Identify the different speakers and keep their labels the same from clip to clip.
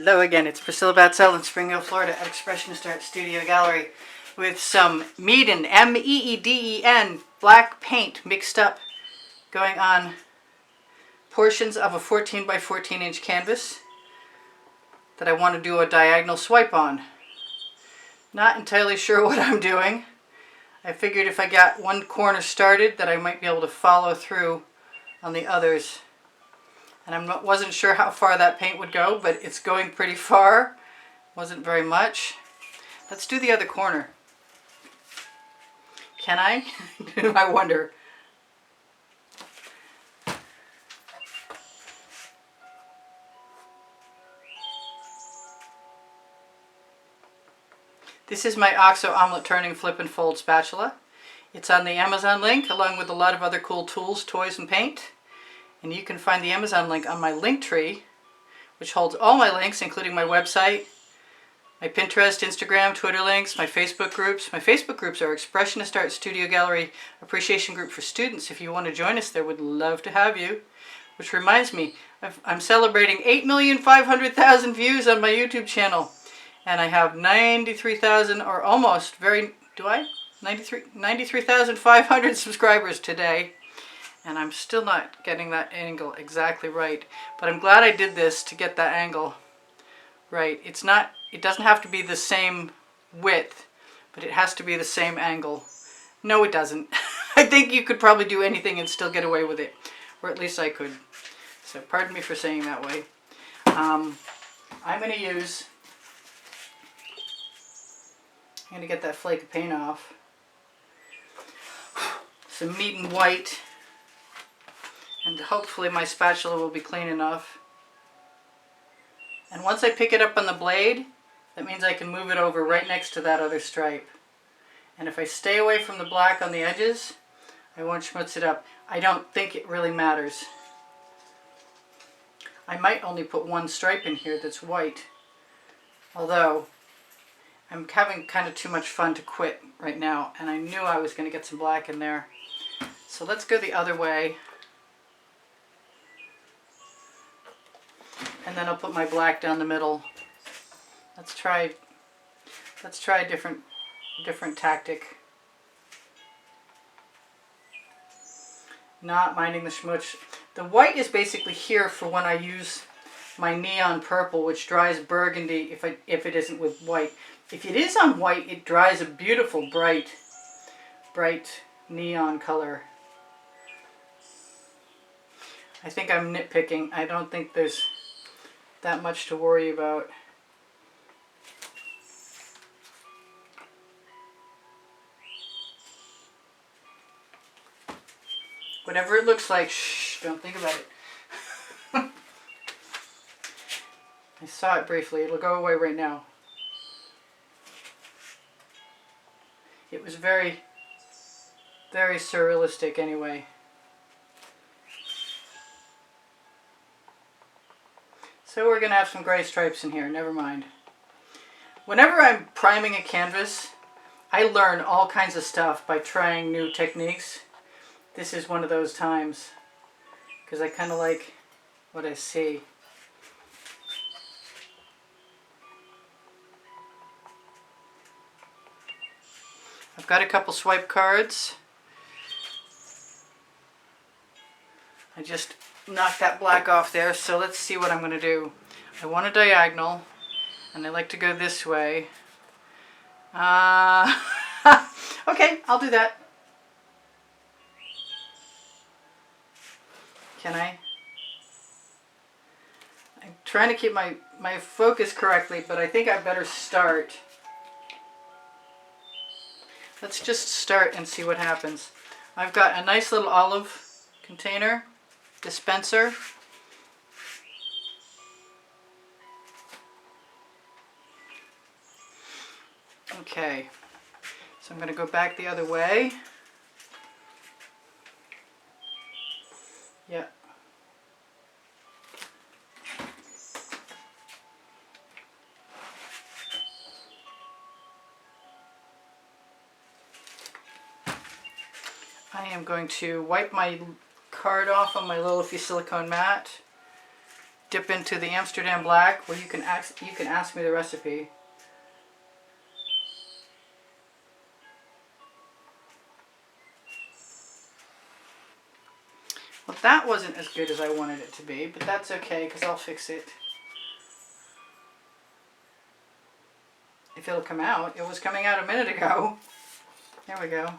Speaker 1: Hello again, it's Priscilla Batzell in Springfield, Florida at Expressionist Art Studio Gallery with some Meeden, M-E-E-D-E-N, black paint mixed up going on portions of a 14 by 14 inch canvas that I want to do a diagonal swipe on. Not entirely sure what I'm doing. I figured if I got one corner started that I might be able to follow through on the others. And I wasn't sure how far that paint would go, but it's going pretty far. Wasn't very much. Let's do the other corner. Can I? I wonder. This is my OXO omelet turning flip and fold spatula. It's on the Amazon link along with a lot of other cool tools, toys, and paint. And you can find the Amazon link on my link tree, which holds all my links, including my website, my Pinterest, Instagram, Twitter links, my Facebook groups. My Facebook groups are Expressionist Art Studio Gallery Appreciation Group for Students. If you want to join us there, we'd love to have you. Which reminds me, I'm celebrating 8,500,000 views on my YouTube channel. And I have 93,000 or almost, 93,500 subscribers today. And I'm still not getting that angle exactly right. But I'm glad I did this to get that angle right. It doesn't have to be the same width, but it has to be the same angle. No, it doesn't. I think you could probably do anything and still get away with it. Or at least I could. So pardon me for saying that way. I'm going to get that flake of paint off. Some Meeden white. And hopefully my spatula will be clean enough. And once I pick it up on the blade, that means I can move it over right next to that other stripe. And if I stay away from the black on the edges, I won't schmutz it up. I don't think it really matters. I might only put one stripe in here that's white. Although, I'm having kind of too much fun to quit right now, and I knew I was going to get some black in there. So let's go the other way. And then I'll put my black down the middle. Let's try a different tactic. Not minding the schmutz. The white is basically here for when I use my neon purple, which dries burgundy if it isn't with white. If it is on white, it dries a beautiful bright neon color. I think I'm nitpicking. I don't think there's that much to worry about. Whatever it looks like, shh, don't think about it. I saw it briefly. It'll go away right now. It was very, very surrealistic anyway. So we're going to have some gray stripes in here, never mind. Whenever I'm priming a canvas, I learn all kinds of stuff by trying new techniques. This is one of those times, because I kind of like what I see. I've got a couple swipe cards. I just knocked that black off there, so let's see what I'm going to do. I want a diagonal, and I like to go this way. Okay, I'll do that. Can I? I'm trying to keep my focus correctly, but I think I better start. Let's just start and see what happens. I've got a nice little olive container. Dispenser. Okay, so I'm going to go back the other way. Yeah. I am going to wipe my card off on my little silicone mat. dip into the Amsterdam Black, where you can ask me the recipe. Well, that wasn't as good as I wanted it to be, but that's okay because I'll fix it. If it'll come out. It was coming out a minute ago. There we go.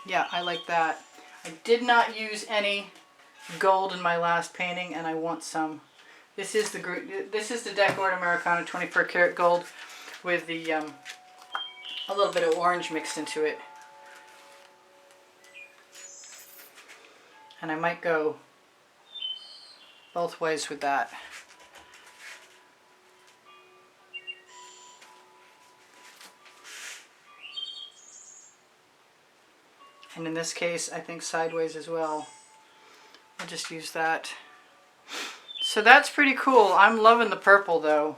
Speaker 1: Yeah, I like that. I did not use any gold in my last painting, and I want some. This is the Decor Americana 24 karat gold with the a little bit of orange mixed into it. And I might go both ways with that. And in this case, I think sideways as well. I'll just use that. So that's pretty cool. I'm loving the purple though.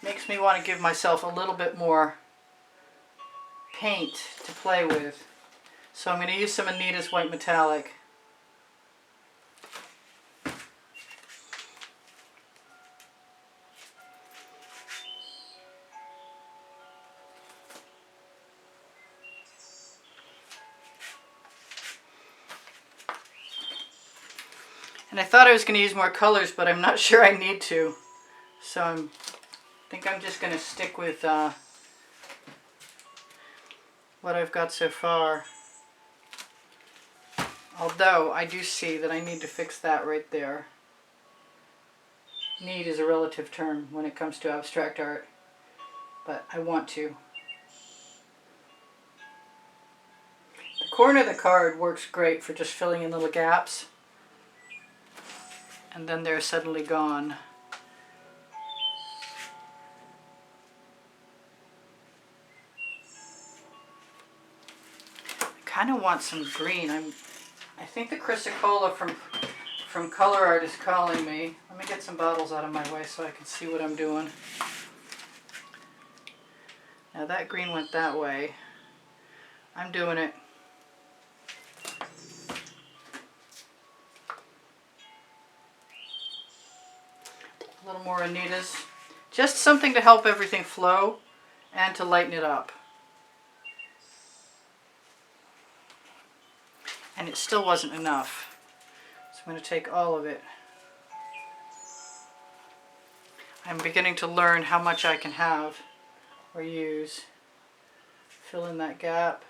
Speaker 1: Makes me want to give myself a little bit more paint to play with. So I'm going to use some Anita's White Metallic. And I thought I was going to use more colors, but I'm not sure I need to. So I think I'm just going to stick with what I've got so far. Although I do see that I need to fix that right there. Need is a relative term when it comes to abstract art, but I want to. The corner of the card works great for just filling in little gaps. And then they're suddenly gone. I kind of want some green. I think the Chrysicola from Color Art is calling me. Let me get some bottles out of my way so I can see what I'm doing. Now that green went that way. I'm doing it. A little more Anita's. Just something to help everything flow and to lighten it up. And it still wasn't enough. So I'm going to take all of it. I'm beginning to learn how much I can have or use. Fill in that gap.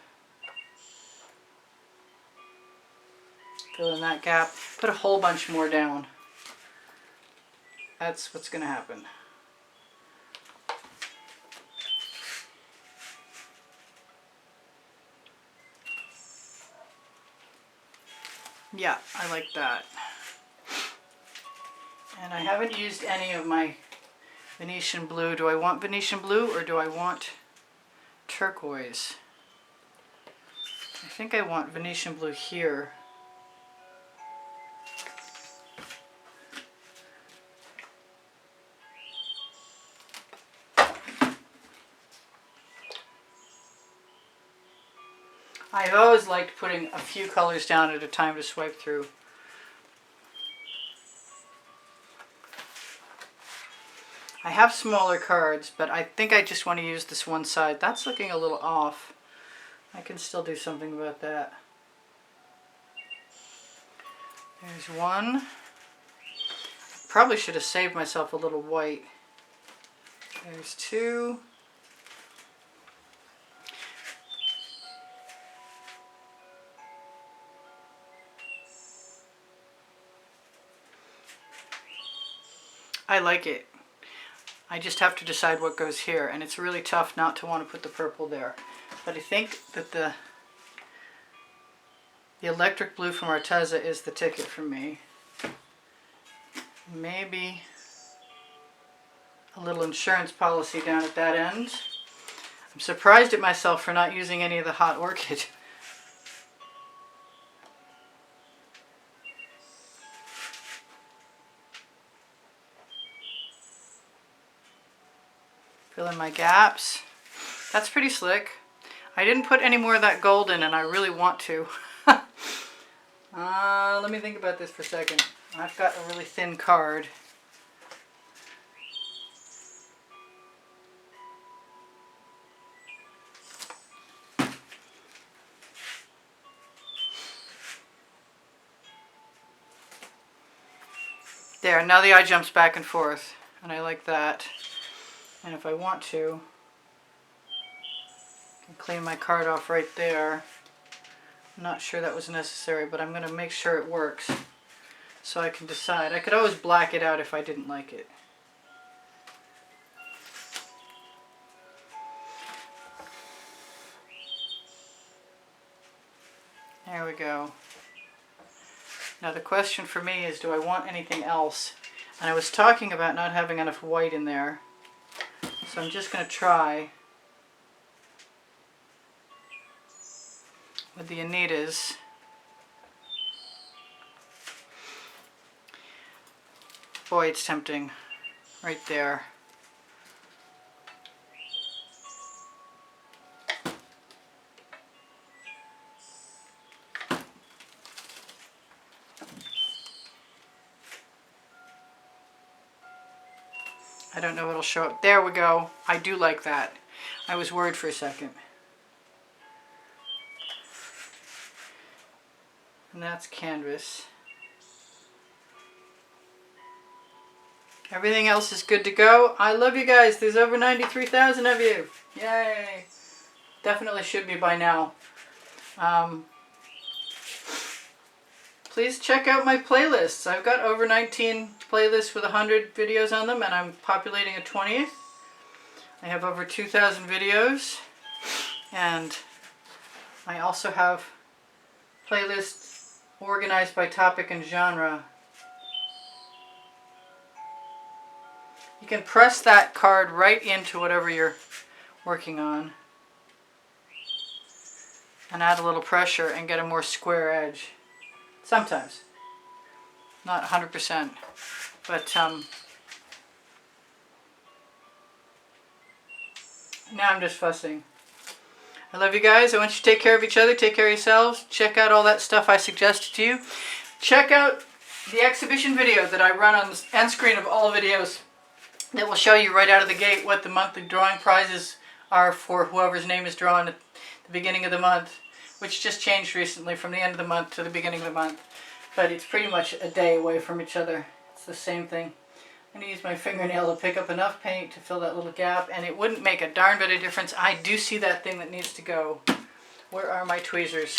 Speaker 1: Fill in that gap. Put a whole bunch more down. That's what's going to happen. Yeah, I like that. And I haven't used any of my Venetian blue. Do I want Venetian blue or do I want turquoise? I think I want Venetian blue here. I've always liked putting a few colors down at a time to swipe through. I have smaller cards, but I think I just want to use this one side. That's looking a little off. I can still do something about that. There's one. Probably should have saved myself a little white. There's two. I like it. I just have to decide what goes here, and it's really tough not to want to put the purple there. But I think that the electric blue from Arteza is the ticket for me. Maybe a little insurance policy down at that end. I'm surprised at myself for not using any of the hot orchid. Fill in my gaps. That's pretty slick. I didn't put any more of that gold in, and I really want to. Let me think about this for a second. I've got a really thin card. There, now the eye jumps back and forth, and I like that. And if I want to, I can clean my card off right there. I'm not sure that was necessary, but I'm going to make sure it works so I can decide. I could always black it out if I didn't like it. There we go. Now the question for me is, do I want anything else? And I was talking about not having enough white in there. So I'm just going to try with the additives. Boy, it's tempting. Right there. I don't know what'll show up. There we go. I do like that. I was worried for a second. And that's canvas. Everything else is good to go. I love you guys. There's over 93,000 of you. Yay. Definitely should be by now. Please check out my playlists. I've got over 19 playlists with 100 videos on them, and I'm populating a 20th. I have over 2,000 videos, and I also have playlists organized by topic and genre. You can press that card right into whatever you're working on and add a little pressure and get a more square edge. Sometimes. Not 100%. But now I'm just fussing. I love you guys. I want you to take care of each other. Take care of yourselves. Check out all that stuff I suggested to you. Check out the exhibition video that I run on the end screen of all videos that will show you right out of the gate what the monthly drawing prizes are for whoever's name is drawn at the beginning of the month, which just changed recently from the end of the month to the beginning of the month. But it's pretty much a day away from each other. It's the same thing. I'm going to use my fingernail to pick up enough paint to fill that little gap, and it wouldn't make a darn bit of difference. I do see that thing that needs to go. Where are my tweezers?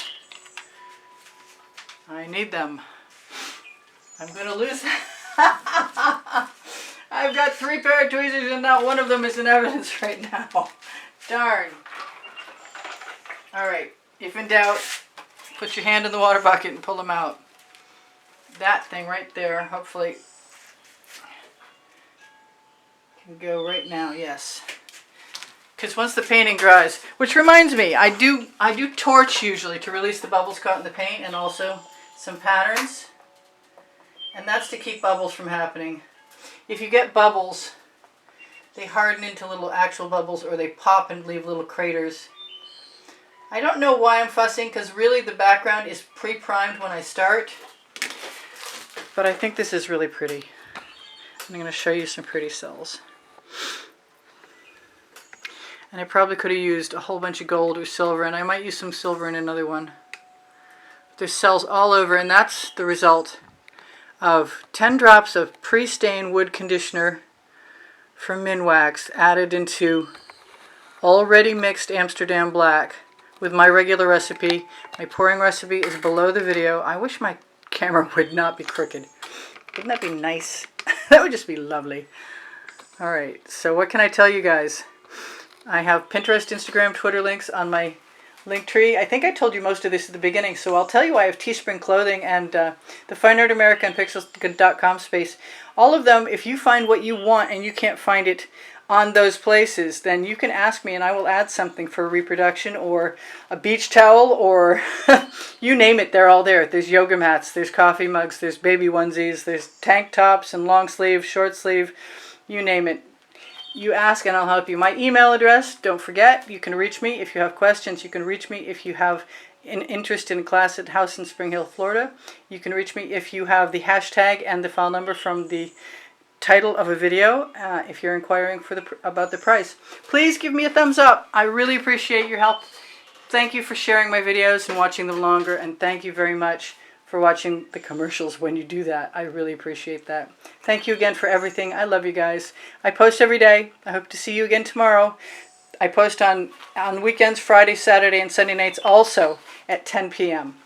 Speaker 1: I need them. I'm going to lose them. I've got 3 pair of tweezers and not one of them is in evidence right now. Darn. Alright, if in doubt, put your hand in the water bucket and pull them out. That thing right there, hopefully, can go right now, yes. Because once the painting dries, which reminds me, I do torch usually to release the bubbles caught in the paint, and also some patterns. And that's to keep bubbles from happening. If you get bubbles, they harden into little actual bubbles, or they pop and leave little craters. I don't know why I'm fussing, because really the background is pre-primed when I start. But I think this is really pretty. I'm going to show you some pretty cells. And I probably could have used a whole bunch of gold or silver, and I might use some silver in another one. There's cells all over, and that's the result of 10 drops of pre-stain wood conditioner from Minwax added into already mixed Amsterdam black with my regular recipe. My pouring recipe is below the video. I wish my camera would not be crooked. Wouldn't that be nice? That would just be lovely. Alright, so what can I tell you guys? I have Pinterest, Instagram, Twitter links on my link tree. I think I told you most of this at the beginning, so I'll tell you I have Teespring Clothing and the Fine Art America and Pixels.com space. All of them, if you find what you want and you can't find it on those places, then you can ask me and I will add something for a reproduction or a beach towel or you name it, they're all there. There's yoga mats, there's coffee mugs, there's baby onesies, there's tank tops and long sleeve, short sleeve, you name it. you ask and I'll help you. My email address, don't forget, you can reach me if you have questions. You can reach me if you have an interest in a class at house in Spring Hill, Florida. You can reach me if you have the hashtag and the file number from the title of a video if you're inquiring about the price. Please give me a thumbs up. I really appreciate your help. Thank you for sharing my videos and watching them longer, and thank you very much for watching the commercials when you do that. I really appreciate that. Thank you again for everything. I love you guys. I post every day. I hope to see you again tomorrow. I post on weekends, Friday, Saturday, and Sunday nights also at 10 p.m.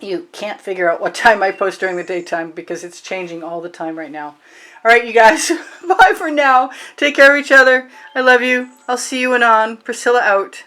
Speaker 1: You can't figure out what time I post during the daytime because it's changing all the time right now. All right, you guys. Bye for now. Take care of each other. I love you. I'll see you anon. Priscilla out.